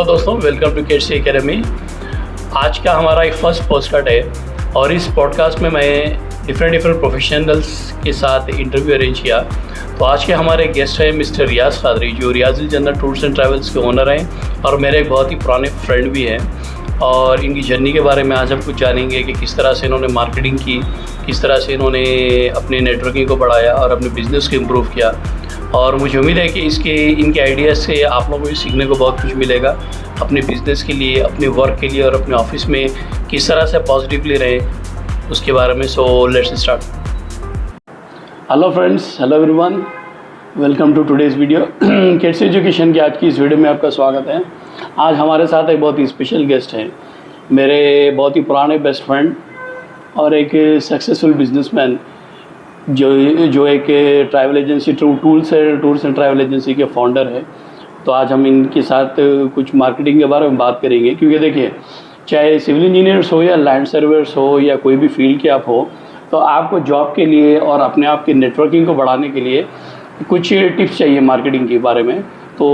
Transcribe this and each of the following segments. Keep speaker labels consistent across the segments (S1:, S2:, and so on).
S1: दोस्तों, welcome to KC academy. आज का हमारा एक फर्स्ट पॉडकास्ट है और इस पॉडकास्ट में मैं डिफरेंट प्रोफेशनल्स के साथ इंटरव्यू अरेंज किया। तो आज के हमारे गेस्ट हैं मिस्टर रियाज खादरी, जो Riyazul Jannat tours and travels के ओनर हैं और मेरे एक बहुत ही पुराने फ्रेंड भी हैं। और इनकी जर्नी के बारे में आज हम कुछ जानेंगे कि किस तरह से इन्होंने मार्केटिंग की, किस तरह से इन्होंने अपनी नेटवर्किंग को बढ़ाया और अपने बिज़नेस को इम्प्रूव किया। और मुझे उम्मीद है कि इनके आइडियाज़ से आप लोगों को सीखने को बहुत कुछ मिलेगा अपने बिज़नेस के लिए, अपने वर्क के लिए और अपने ऑफिस में किस तरह से पॉजिटिवली रहें उसके बारे में। So let's start. Hello friends, hello everyone, welcome to today's video. Kids education की आज की इस वीडियो में आपका स्वागत है। आज हमारे साथ एक बहुत ही स्पेशल गेस्ट हैं, मेरे बहुत ही पुराने बेस्ट फ्रेंड और एक सक्सेसफुल बिजनेसमैन जो एक travel agency tours and travel agency के फाउंडर है। तो आज हम इनके साथ कुछ मार्केटिंग के बारे में बात करेंगे, क्योंकि देखिए, चाहे सिविल इंजीनियर्स हो या लैंड सर्वेयर्स हो या कोई भी फील्ड के आप हो, तो आपको जॉब के लिए और अपने आप की नेटवर्किंग को बढ़ाने के लिए कुछ टिप्स चाहिए मार्केटिंग के बारे में। तो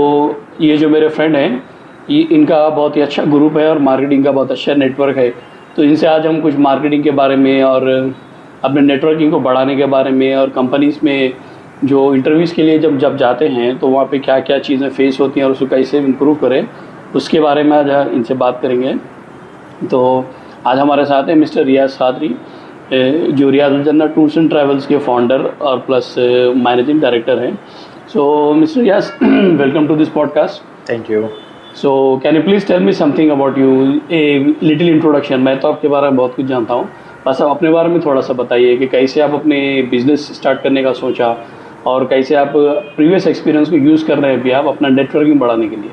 S1: ये जो मेरे फ्रेंड हैं, ये इनका बहुत ही अच्छा ग्रुप है और मार्केटिंग का बहुत अच्छा नेटवर्क है। तो इनसे आज हम कुछ मार्केटिंग के बारे में और अपने नेटवर्किंग को बढ़ाने के बारे में और कंपनीज़ में जो इंटरव्यूज़ के लिए जब जाते हैं तो वहाँ पे क्या क्या चीज़ें फेस होती हैं और उसको कैसे इम्प्रूव करें, उसके बारे में आज इनसे बात करेंगे। तो आज हमारे साथ है मिस्टर रियाज खादरी, जो Riyazul Jannat tours and travels के फाउंडर और प्लस मैनेजिंग डायरेक्टर हैं। So mister Riyaz, welcome to this podcast.
S2: Thank you.
S1: So can you please tell me something about you, a little introduction. मैं तो आपके बारे में बहुत कुछ जानता हूँ, बस आप अपने बारे में थोड़ा सा बताइए कि कैसे आप अपने बिज़नेस स्टार्ट करने का सोचा और कैसे आप प्रीवियस एक्सपीरियंस को यूज़ कर रहे हैं अभी आप अपना नेटवर्किंग बढ़ाने के लिए।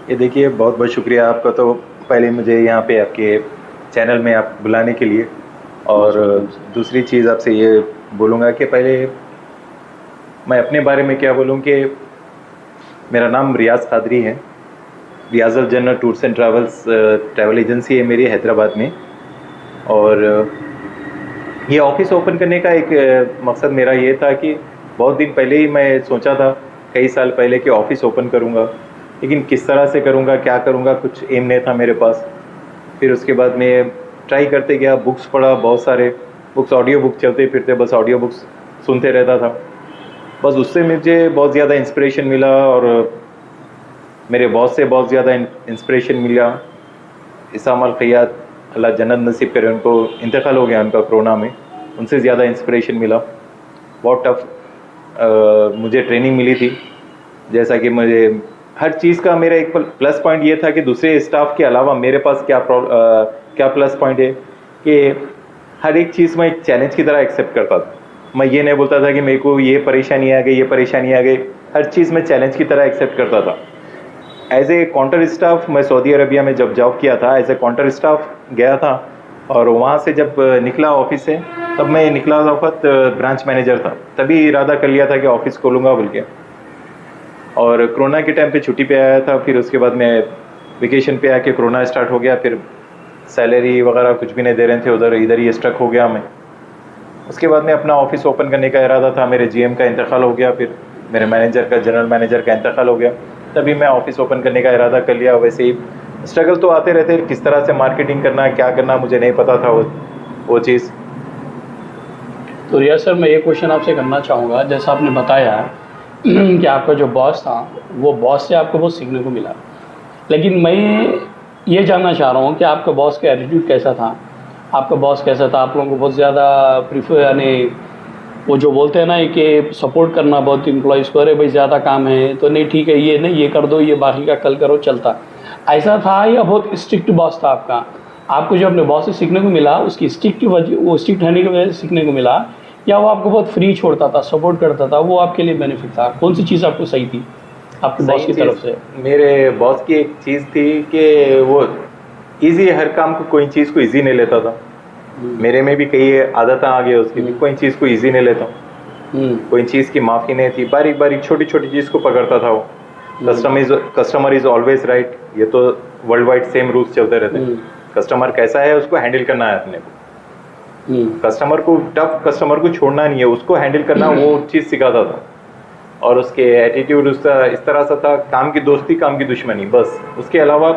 S2: ये देखिए, बहुत बहुत शुक्रिया आपका। तो पहले मुझे यहाँ पे आपके चैनल में आप बुलाने के लिए, और दूसरी चीज़ आपसे ये बोलूँगा कि पहले मैं अपने बारे में क्या बोलूँ कि मेरा नाम रियाज खादरी है। Riyazul Jannat tours and travels travel agency है मेरी हैदराबाद में, और ये ऑफिस ओपन करने का एक मकसद मेरा ये था कि बहुत दिन पहले ही मैं सोचा था, कई साल पहले, कि ऑफ़िस ओपन करूँगा, लेकिन किस तरह से करूँगा, क्या करूँगा, कुछ एम नहीं था मेरे पास। फिर उसके बाद मैं ट्राई करते गया, बुक्स पढ़ा, बहुत सारे बुक्स, ऑडियो बुक चलते फिरते, बस ऑडियो बुक्स सुनते रहता था। बस उससे मुझे बहुत ज़्यादा इंस्पिरेशन मिला और मेरे बॉस से बहुत ज़्यादा इंस्पिरेशन मिला। इसाम खैयात, अल्लाह जन्नत नसीब करे, उनको इंतकाल हो गया उनका कोरोना में। उनसे ज़्यादा इंस्पिरेशन मिला। बहुत टफ मुझे ट्रेनिंग मिली थी। जैसा कि मुझे हर चीज़ का मेरा एक प्लस पॉइंट ये था कि दूसरे स्टाफ के अलावा मेरे पास क्या प्लस पॉइंट है कि हर एक चीज़ मैं एक चैलेंज की तरह एक्सेप्ट करता था। मैं ये नहीं बोलता था कि मेरे को ये परेशानी आ गई, ये परेशानी आ गई। हर चीज़ मैं चैलेंज की तरह एक्सेप्ट करता था। एज ए काउंटर स्टाफ मैं सऊदी अरबिया में जब जॉब किया था, एज ए काउंटर स्टाफ गया था, और वहाँ से जब निकला ऑफिस से, तब मैं निकला वक्त ब्रांच मैनेजर था। तभी इरादा कर लिया था कि ऑफिस खोलूँगा बोल के, और कोरोना के टाइम पे छुट्टी पे आया था। फिर उसके बाद मैं वेकेशन पे आके कोरोना स्टार्ट हो गया। फिर सैलरी वगैरह कुछ भी नहीं दे रहे थे, इधर ही स्टक हो गया मैं। उसके बाद में अपना ऑफिस ओपन करने का इरादा था। मेरे जीएम का इंतकाल हो गया, फिर मेरे जनरल मैनेजर का इंतकाल हो गया, तभी मैं ऑफिस ओपन करने का इरादा कर लिया। वैसे ही स्ट्रगल तो आते रहते, किस तरह से मार्केटिंग करना, क्या करना, मुझे नहीं पता था वो चीज़।
S1: तो रियाज सर, मैं ये क्वेश्चन आपसे करना चाहूँगा, जैसा आपने बताया कि आपका जो बॉस था, वो बॉस से आपको बहुत सीखने को मिला, लेकिन मैं ये जानना चाह रहा हूँ कि आपका बॉस का एटीट्यूड कैसा था। आपका बॉस कैसा था? आप लोगों को बहुत ज़्यादा प्रीफर, यानी वो जो बोलते हैं ना कि सपोर्ट करना बहुत एम्प्लॉइज़ को, अरे भाई ज़्यादा काम है तो नहीं, ठीक है, ये नहीं, ये कर दो, ये बाकी का कल करो, चलता, ऐसा था? या बहुत स्ट्रिक्ट बॉस था आपका? आपको जो अपने बॉस से सीखने को मिला, उसकी स्ट्रिक्ट रहने की वजह से सीखने को मिला, या वो आपको बहुत फ्री छोड़ता था, सपोर्ट करता था, वो आपके लिए बेनिफिट था? कौन सी चीज़ आपको सही थी आपके बॉस की तरफ से?
S2: मेरे बॉस की एक चीज़ थी कि वो ईजी, हर काम को, कोई चीज़ को ईजी नहीं लेता था। मेरे में भी कई आदतें आ गई उसकी भी, कोई चीज़ को ईजी नहीं लेता हूँ, कोई चीज़ की माफ़ी नहीं थी। बारीक बारीक छोटी छोटी चीज़ को पकड़ता था वो। कस्टमर इज़ ऑलवेज राइट, ये तो वर्ल्ड वाइड सेम रूल्स चलते रहते हैं। कस्टमर कैसा है उसको हैंडल करना है अपने को। कस्टमर को छोड़ना नहीं है, उसको हैंडल करना, वो चीज़ सिखाता था। और उसके एटीट्यूड उसका इस तरह सा था, काम की दोस्ती काम की दुश्मनी, बस उसके अलावा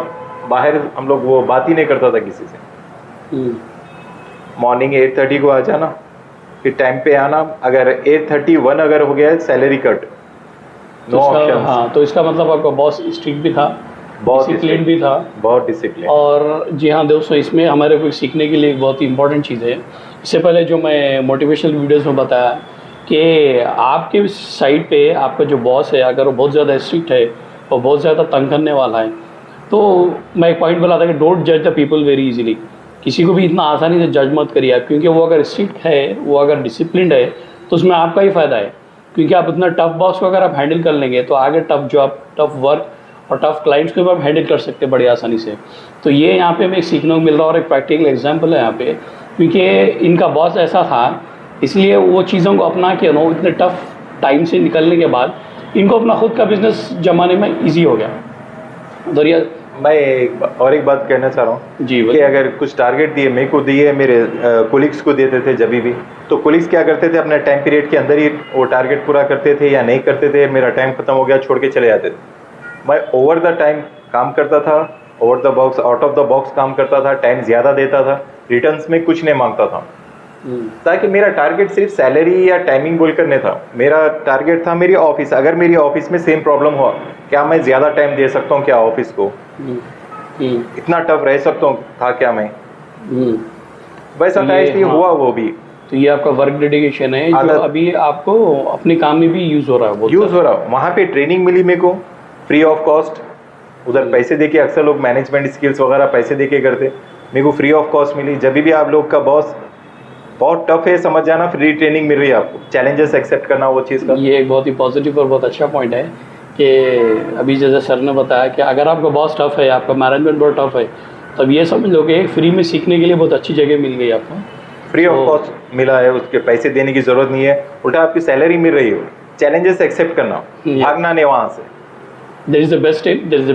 S2: बाहर हम लोग वो बात ही नहीं करता था किसी से। मॉर्निंग 8:30 को आ जाना, फिर टाइम पे आना, अगर 8:31 अगर हो गया है सैलरी कट, नो ऑप्शन।
S1: हाँ, तो इसका मतलब आपका बॉस स्ट्रिक्ट भी था,
S2: बहुत
S1: डिसिप्लिन भी था।
S2: बहुत डिसिप्लिन।
S1: और जी हाँ दोस्तों, इसमें हमारे को सीखने के लिए एक बहुत ही इंपॉर्टेंट चीज़ है। इससे पहले जो मैं मोटिवेशनल वीडियोस में बताया कि आपके साइड पे आपका जो बॉस है, अगर वो बहुत ज़्यादा स्ट्रिक्ट है और बहुत ज़्यादा तंग करने वाला है, तो मैं एक पॉइंट बोला था कि डोंट जज द पीपल वेरी इजीली। किसी को भी इतना आसानी से जज मत करिए आप, क्योंकि वो अगर स्ट्रिक्ट है, वो अगर डिसिप्लिन्ड है, तो उसमें आपका ही फ़ायदा है। क्योंकि आप उतना टफ बॉस को अगर आप हैंडल कर लेंगे तो आगे टफ जॉब, टफ वर्क और टफ क्लाइंट्स को भी आप हैंडल कर सकते हैं बड़ी आसानी से। तो ये यहाँ पे हमें सीखने को मिल रहा है और एक प्रैक्टिकल एग्जांपल है यहाँ पे, क्योंकि इनका बॉस ऐसा था, इसलिए वो चीज़ों को अपना के इतने टफ टाइम से निकलने के बाद इनको अपना खुद का बिजनेस जमाने में ईजी हो गया। दरिया
S2: मैं एक बात कहना चाह रहा हूँ
S1: जी,
S2: कि अगर कुछ टारगेट दिए, मेरे को दिए, मेरे कोलिग्स को देते थे जब भी, तो कोलिग्स क्या करते थे, अपने टाइम पीरियड के अंदर ही वो टारगेट पूरा करते थे या नहीं करते थे, मेरा टाइम खत्म हो गया छोड़ के चले जाते थे। मैं ओवर द टाइम काम करता था, over the box, out of the box काम करता था, टाइम ज़्यादा देता था, रिटर्न्स में कुछ नहीं मांगता था, ताकि मेरा टारगेट सिर्फ सैलरी या टाइमिंग बोल कर नहीं था। मेरा टारगेट था मेरी ऑफिस, अगर मेरी ऑफिस में सेम प्रॉब्लम हुआ, क्या मैं ज़्यादा टाइम दे सकता हूँ क्या ऑफिस को, इतना टफ रह सकता हूँ था क्या मैं, वैसा था, इसलिए हुआ वो भी।
S1: तो ये आपका वर्क डेडिकेशन है जो अभी आपको अपने काम में भी यूज़ हो रहा है,
S2: यूज़ हो रहा है। वहाँ पे ट्रेनिंग मिली मेरे को फ्री ऑफ कॉस्ट, उधर पैसे देके, अक्सर लोग मैनेजमेंट स्किल्स वगैरह पैसे देके करते, मेरे को फ्री ऑफ कॉस्ट मिली। जब भी आप लोग का बॉस बहुत टफ है, समझ जाना, फ्री ट्रेनिंग मिल रही है आपको, चैलेंजेस एक्सेप्ट करना वो चीज़ का।
S1: ये एक बहुत ही पॉजिटिव और बहुत अच्छा पॉइंट है कि अभी जैसे सर ने बताया कि अगर आपका बॉस टफ है, आपका मैनेजमेंट बहुत टफ है, तब ये समझ लो कि फ्री में सीखने के लिए बहुत अच्छी जगह मिल गई आपको,
S2: फ्री ऑफ कॉस्ट मिला है, उसके पैसे देने की ज़रूरत नहीं है, उल्टा आपकी सैलरी मिल रही है। चैलेंजेस एक्सेप्ट करना, भागना नहीं वहाँ से।
S1: There is the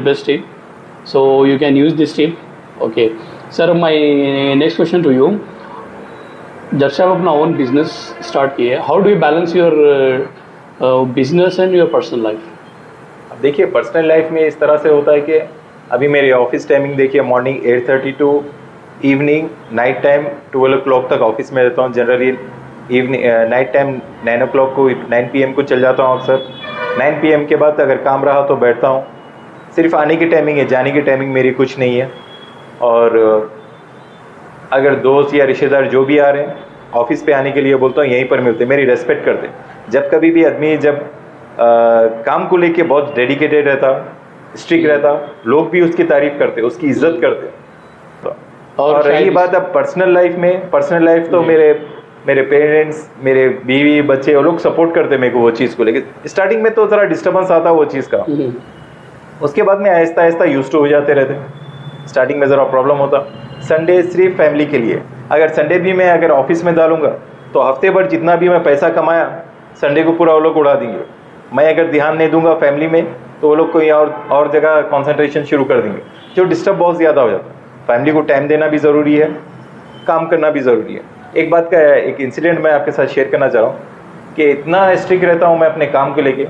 S1: best tip, so you can use this tip. Okay, sir, my next question to you, जब से आप अपना ओन बिजनेस स्टार्ट किए, how do you balance your business and your personal life?
S2: अब देखिए, personal life में इस तरह से होता है कि अभी मेरी ऑफिस टाइमिंग देखिए, morning 8:30 to evening night time 12 o'clock तक ऑफिस में रहता हूँ। Generally evening night time 9 o'clock को 9 PM को चल जाता हूँ अक्सर। 9 PM के बाद अगर काम रहा तो बैठता हूँ। सिर्फ आने की टाइमिंग है, जाने की टाइमिंग मेरी कुछ नहीं है। और अगर दोस्त या रिश्तेदार जो भी आ रहे हैं ऑफिस पे आने के लिए, बोलता हूँ यहीं पर मिलते, मेरी रेस्पेक्ट करते। जब कभी भी आदमी जब काम को लेके बहुत डेडिकेटेड रहता, स्ट्रिक्ट रहता, लोग भी उसकी तारीफ करते, उसकी इज्जत करते। और रही बात अब पर्सनल लाइफ में, पर्सनल लाइफ तो मेरे पेरेंट्स, मेरे बीवी बच्चे, वो लोग सपोर्ट करते मेरे को वो चीज़ को लेके। स्टार्टिंग में तो ज़रा डिस्टर्बेंस आता वो चीज़ का, उसके बाद में आहिस्ता आहिस्ता यूज्ड टू हो जाते रहते। स्टार्टिंग में ज़रा प्रॉब्लम होता। संडे सिर्फ फैमिली के लिए, अगर संडे भी मैं अगर ऑफिस में डालूंगा तो हफ्ते भर जितना भी मैं पैसा कमाया संडे को पूरा वो लोग उड़ा देंगे। मैं अगर ध्यान नहीं दूंगा फैमिली में तो वो लोग कोई और जगह कंसंट्रेशन शुरू कर देंगे, जो डिस्टर्ब बहुत ज़्यादा हो जाता है। फैमिली को टाइम देना भी ज़रूरी है, काम करना भी ज़रूरी है। एक बात का एक इंसिडेंट मैं आपके साथ शेयर करना चाह रहा हूँ कि इतना स्ट्रिक्ट रहता हूँ मैं अपने काम को लेके।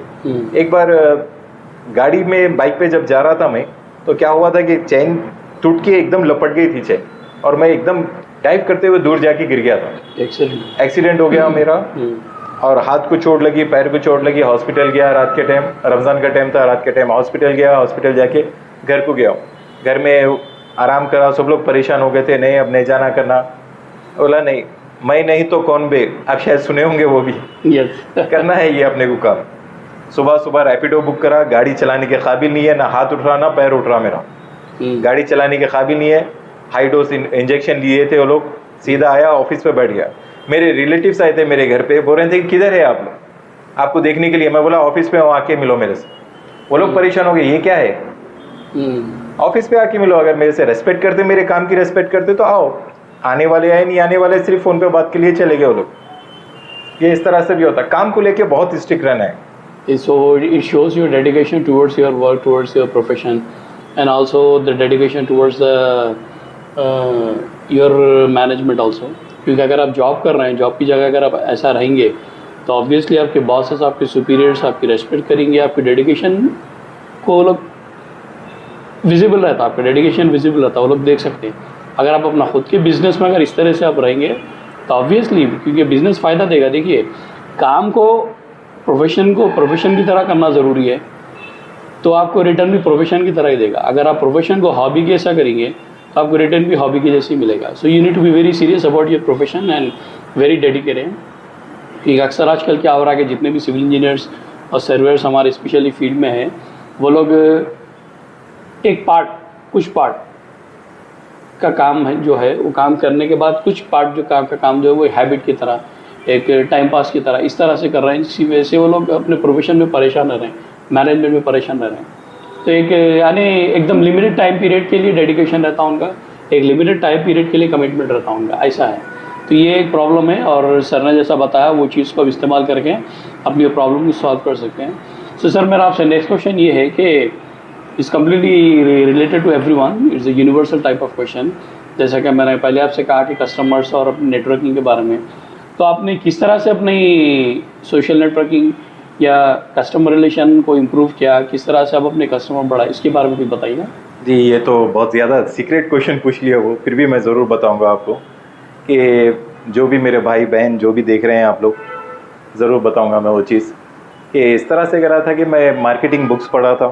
S2: एक बार गाड़ी में बाइक पे जब जा रहा था मैं, तो क्या हुआ था कि चेन टूट के एकदम लपट गई थी चेन, और मैं एकदम डाइव करते हुए दूर जाके गिर गया था। एक्सीडेंट हो गया मेरा, और हाथ को चोट लगी, पैर को चोट लगी, हॉस्पिटल गया। रात के टाइम, रमज़ान का टाइम था, रात के टाइम हॉस्पिटल गया। हॉस्पिटल जाके घर को गया, घर में आराम करा। सब लोग परेशान हो गए थे, नहीं अब नहीं जाना करना। बोला नहीं, मैं नहीं तो कौन बे, आप शायद सुने होंगे वो भी। करना है ये अपने को काम। सुबह सुबह रैपिडो बुक करा, गाड़ी चलाने के काबिल नहीं है, ना हाथ उठ रहा ना पैर उठ रहा मेरा, गाड़ी चलाने के काबिल नहीं है। हाई डोज इंजेक्शन लिए थे वो लोग, सीधा आया ऑफिस पे बैठ गया। मेरे रिलेटिव्स आए थे मेरे घर पे, बोल रहे थे कि किधर है आप लोग, आपको देखने के लिए। मैं बोला ऑफिस पे हूँ, आके मिलो मेरे से। वो लोग परेशान हो गए, ये क्या है, ऑफिस पे आके मिलो। अगर मेरे से रेस्पेक्ट करते, मेरे काम की रेस्पेक्ट करते तो आओ। आने वाले आए, नहीं आने वाले, सिर्फ फ़ोन पे बात के लिए चले गए वो लोग। ये इस तरह से भी होता है, काम को लेके बहुत स्ट्रिक्ट रहना है।
S1: So it shows your dedication towards your work, towards your profession, and also the dedication towards your management also. क्योंकि अगर आप जॉब कर रहे हैं, जॉब की जगह अगर आप ऐसा रहेंगे तो ऑब्वियसली आपके बॉसेस, आपके सुपीरियर्स आपकी रेस्पेक्ट करेंगे, आपके डेडिकेशन को वो लोग विजिबल रहता है, आपका डेडिकेशन विजिबल रहता है, वो लोग देख सकते हैं। अगर आप अपना खुद के बिज़नेस में अगर इस तरह से आप रहेंगे तो ऑब्वियसली, क्योंकि बिज़नेस फ़ायदा देगा। देखिए, काम को प्रोफेशन की तरह करना ज़रूरी है, तो आपको रिटर्न भी प्रोफेशन की तरह ही देगा। अगर आप प्रोफेशन को हॉबी के ऐसा करेंगे तो आपको रिटर्न भी हॉबी के जैसे ही मिलेगा। So you need to be very serious about your profession and very dedicated. क्योंकि अक्सर आजकल क्या हो रहा है कि जितने भी सिविल इंजीनियर्स और सर्वेयर्स हमारे स्पेशली फील्ड में हैं, वो लोग कुछ पार्ट का काम है जो है वो काम करने के बाद कुछ पार्ट जो काम जो है वो हैबिट की तरह, एक टाइम पास की तरह इस तरह से कर रहे हैं, जिसकी वजह से वो लोग अपने प्रोफेशन में परेशान न रहें, मैनेजमेंट में परेशान न रहें। तो एक यानी एकदम लिमिटेड टाइम पीरियड के लिए डेडिकेशन रहता है उनका, एक लिमिटेड टाइम पीरियड के लिए कमिटमेंट रहता है उनका, ऐसा है। तो ये एक प्रॉब्लम है, और सर ने जैसा बताया वो चीज़ को इस्तेमाल करके अपनी प्रॉब्लम को सॉल्व कर सकते हैं। सो सर, मेरा आपसे नेक्स्ट क्वेश्चन ये है कि is completely related to everyone, it's a universal type of question. जैसा कि मैंने पहले आपसे कहा कि कस्टमर्स और अपनी नेटवर्किंग के बारे में, तो आपने किस तरह से अपनी सोशल नेटवर्किंग या कस्टमर रिलेशन को इम्प्रूव किया, किस तरह से आप अपने कस्टमर बढ़ाए, इसके बारे में भी बताइए।
S2: जी, ये तो बहुत ज़्यादा सीक्रेट क्वेश्चन पूछ लिया, वो फिर भी मैं ज़रूर बताऊंगा आपको कि जो भी मेरे भाई बहन जो भी देख रहे हैं आप लोग, ज़रूर बताऊंगा मैं वो चीज़ कि इस तरह से करा था कि मैं मार्केटिंग बुक्स पढ़ा था।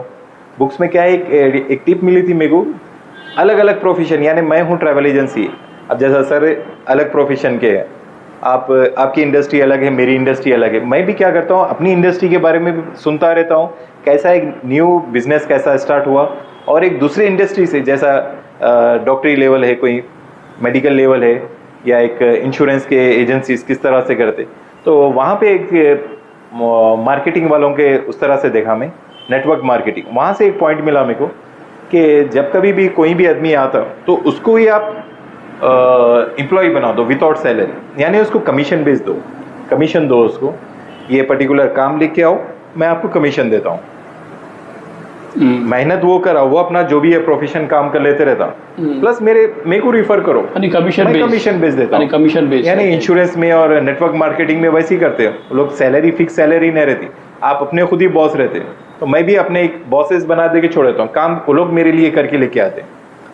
S2: बुक्स में क्या है, एक टिप मिली थी मेरे को, अलग अलग प्रोफेशन, यानी मैं हूँ ट्रैवल एजेंसी, अब जैसा सर अलग प्रोफेशन के हैं, आपकी इंडस्ट्री अलग है, मेरी इंडस्ट्री अलग है। मैं भी क्या करता हूँ, अपनी इंडस्ट्री के बारे में भी सुनता रहता हूँ, कैसा एक न्यू बिजनेस कैसा स्टार्ट हुआ, और एक दूसरे इंडस्ट्री से, जैसा डॉक्टरी लेवल है, कोई मेडिकल लेवल है, या एक इंश्योरेंस के एजेंसीज किस तरह से करते, तो वहाँ पे एक मार्केटिंग वालों के उस तरह से देखा मैं, नेटवर्क मार्केटिंग। वहाँ से एक पॉइंट मिला मेरे को कि जब कभी भी कोई भी आदमी आता तो उसको ही आप एम्प्लॉय बना दो विदाउट सैलरी, यानी उसको कमीशन बेच दो, कमीशन दो उसको, ये पर्टिकुलर काम लिख के आओ, मैं आपको कमीशन देता हूँ। मेहनत वो करा, वो अपना जो भी है प्रोफेशन काम कर लेते रहता, प्लस मेरे को रिफर करो, कमीशन बेच देता हूँ, कमीशन बेच। यानी इंश्योरेंस में और नेटवर्क मार्केटिंग में वैसे ही करते हैं लोग, सैलरी फिक्स सैलरी नहीं रहती, आप अपने खुद ही बॉस रहते हैं। तो मैं भी अपने एक बॉसेस बना दे के छोड़ देता हूँ, काम वो लोग मेरे लिए करके लेके आते हैं,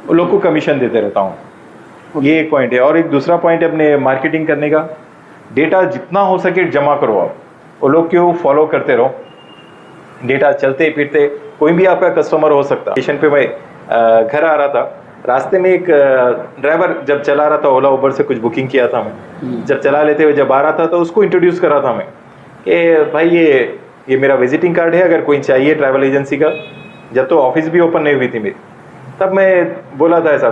S2: वो लोग को कमीशन देते रहता हूँ। ये एक पॉइंट है। और एक दूसरा पॉइंट है अपने मार्केटिंग करने का, डेटा जितना हो सके जमा करो आप, वो लोग क्यों फॉलो करते रहो, डेटा चलते फिरते कोई भी आपका कस्टमर हो सकता। स्टेशन पे मैं घर आ रहा था, रास्ते में एक ड्राइवर जब चला रहा था, ओला उबर से कुछ बुकिंग किया था मैं, जब चला लेते हुए जब आ रहा था तो उसको इंट्रोड्यूस करा था मैं कि भाई ये मेरा विजिटिंग कार्ड है, अगर कोई चाहिए ट्रैवल एजेंसी का। जब तो ऑफिस भी ओपन नहीं हुई थी मेरी, तब मैं बोला था ऐसा,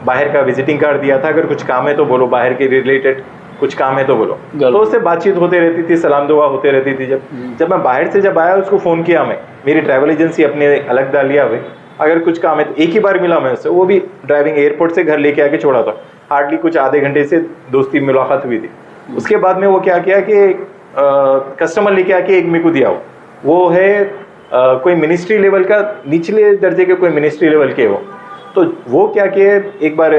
S2: बाहर का विजिटिंग कार्ड दिया था, अगर कुछ काम है तो बोलो, बाहर के रिलेटेड कुछ काम है तो बोलो। तो उससे बातचीत होते रहती थी, सलाम दुआ होते रहती थी। जब मैं बाहर से जब आया, उसको फ़ोन किया मैं, मेरी ट्रैवल एजेंसी अपने अलग डाल लिया हुए, अगर कुछ काम है तो एक ही बार मिला मैं उससे, वो भी ड्राइविंग एयरपोर्ट से घर लेके आके छोड़ा था, हार्डली कुछ आधे घंटे से दोस्ती मुलाकात हुई थी। उसके बाद में वो क्या किया कि कस्टमर लेके आके एक मेरे को दिया, वो है कोई मिनिस्ट्री लेवल का, निचले दर्जे के कोई मिनिस्ट्री लेवल के हो। तो वो क्या किए, एक बार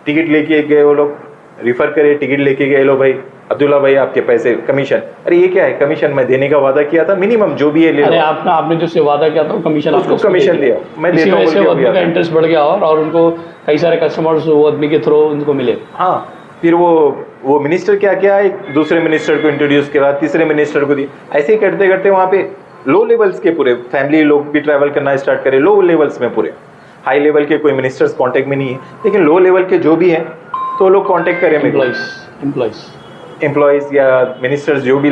S2: टिकट लेके गए, वो लोग रिफ़र करे, टिकट लेके गए, लो भाई अब्दुल्ला भाई आपके पैसे कमीशन। अरे ये क्या है, कमीशन मैं देने का वादा किया था, मिनिमम जो भी है ले लो।
S1: आपने जो से वादा किया था कमीशन,
S2: उसको कमीशन दिया, मैं देता हूं,
S1: वो आदमी का इंटरेस्ट बढ़ गया और उनको कई सारे कस्टमर्स वो आदमी के थ्रू उनको मिले।
S2: हाँ, फिर वो मिनिस्टर क्या किया, एक दूसरे मिनिस्टर को इंट्रोड्यूस किया, तीसरे मिनिस्टर को दिया, ऐसे ही करते करते वहाँ पे लो लेवल्स के पूरे फैमिली लोग भी ट्रैवल करना स्टार्ट करे, लो लेवल्स में पूरे। हाई लेवल के कोई मिनिस्टर्स कांटेक्ट में नहीं है, लेकिन लो लेवल के जो भी हैं तो लोग कांटेक्ट करें, एम्प्लॉयज़ या मिनिस्टर्स जो भी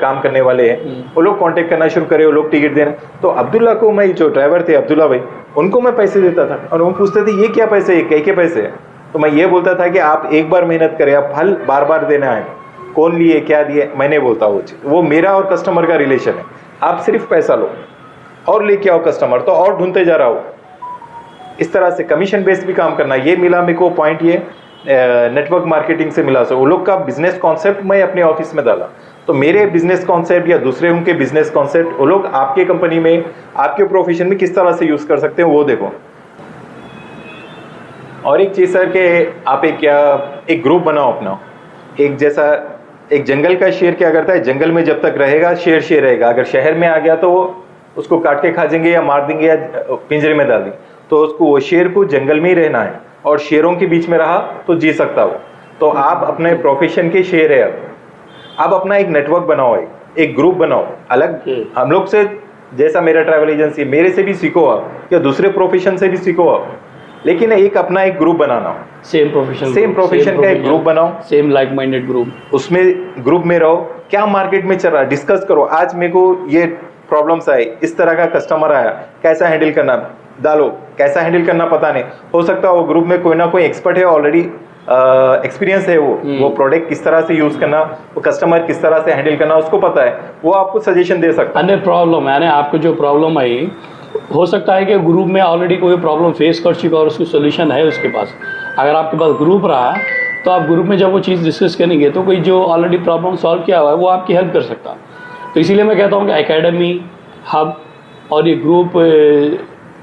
S2: काम करने वाले हैं, वो लोग कांटेक्ट करना शुरू करे, वो लोग टिकट देना। तो अब्दुल्ला को, मैं जो ड्राइवर थे अब्दुल्ला भाई, उनको मैं पैसे देता था, और वो पूछते थे ये क्या पैसे है, कई के पैसे हैं। तो मैं ये बोलता था कि आप एक बार मेहनत करें, आप फल बार बार देना है, कौन लिए क्या दिए मैं नहीं बोलता, वो मेरा और कस्टमर का रिलेशन है। आप सिर्फ पैसा लो और लेके आओ कस्टमर, तो और ढूंढते जा रहा हो। इस तरह से कमीशन बेस्ड भी काम करना, ये मिला मेरे को पॉइंट, ये नेटवर्क मार्केटिंग से मिला। सो वो लोग का बिजनेस कॉन्सेप्ट मैं अपने ऑफिस में डाला, तो मेरे बिजनेस कॉन्सेप्ट या दूसरे उनके बिजनेस कॉन्सेप्ट वो लोग आपके कंपनी में, आपके प्रोफेशन में किस तरह से यूज़ कर सकते हैं, वो देखो। और एक चीज़ सर कि आप एक ग्रुप बनाओ अपना, एक जैसा एक जंगल का शेर क्या करता है, जंगल में जब तक रहेगा शेर शेर रहेगा, अगर शहर में आ गया तो वो उसको काट के खा जाएंगे या मार देंगे या पिंजरे में डाल देंगे। तो उसको, वो शेर को जंगल में ही रहना है और शेरों के बीच में रहा तो जी सकता वो। तो आप अपने प्रोफेशन के शेर है। अब अपना एक नेटवर्क बनाओ, एक ग्रुप बनाओ अलग। हम लोग से, जैसा मेरा ट्रैवल एजेंसी, मेरे से भी सीखो आप या दूसरे प्रोफेशन से भी सीखो आप, लेकिन एक अपना एक ग्रुप बनाना, सेम प्रोफेशन का एक ग्रुप बनाओ,
S1: सेम लाइक माइंडेड ग्रुप,
S2: उसमें ग्रुप में रहो। क्या मार्केट में चल रहा है डिस्कस करो, आज मेरे को ये प्रॉब्लम्स आए, इस तरह का कस्टमर आया, कैसा हैंडल करना, डालो। कैसा हैंडल करना पता नहीं, हो सकता है वो ग्रुप में कोई ना कोई एक्सपर्ट है, ऑलरेडी एक्सपीरियंस है, वो प्रोडक्ट किस तरह से यूज करना, वो कस्टमर किस तरह से हैंडल करना उसको पता है, वो आपको सजेशन दे सकता है।
S1: प्रॉब्लम यानी आपको जो प्रॉब्लम आई, हो सकता है कि ग्रुप में ऑलरेडी कोई प्रॉब्लम फेस कर चुका और उसकी सोल्यूशन है उसके पास। अगर आपके पास ग्रुप रहा तो आप ग्रुप में जब वो चीज़ डिस्कस करेंगे तो कोई जो ऑलरेडी प्रॉब्लम सॉल्व किया हुआ है वो आपकी हेल्प कर सकता है। तो इसीलिए मैं कहता हूँ कि एकेडमी, हब और ये ग्रुप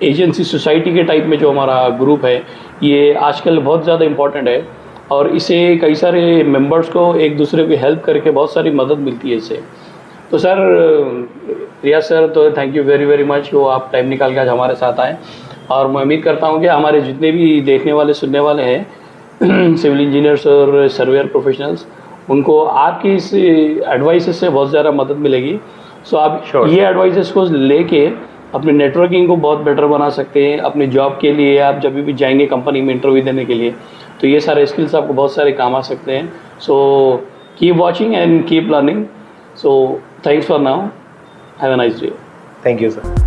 S1: एजेंसी सोसाइटी के टाइप में जो हमारा ग्रुप है, ये आजकल बहुत ज़्यादा इम्पॉर्टेंट है और इसे कई सारे मेंबर्स को एक दूसरे की हेल्प करके बहुत सारी मदद मिलती है इससे। तो सर, रियाज सर, तो thank you very very much वो आप टाइम निकाल के आज हमारे साथ आए। और मैं उम्मीद करता हूँ कि हमारे जितने भी देखने वाले सुनने वाले हैं सिविल इंजीनियर्स और सर्वेयर प्रोफेशनल्स, उनको आपकी इस एडवाइस से बहुत ज़्यादा मदद मिलेगी। सो आप ये एडवाइसेस को लेके अपनी नेटवर्किंग को बहुत बेटर बना सकते हैं। अपनी जॉब के लिए आप जब भी जाएंगे कंपनी में इंटरव्यू देने के लिए, तो ये सारे स्किल्स आपको बहुत सारे काम आ सकते हैं। So keep watching and keep learning. So thanks for now, have a nice day.
S2: Thank you sir.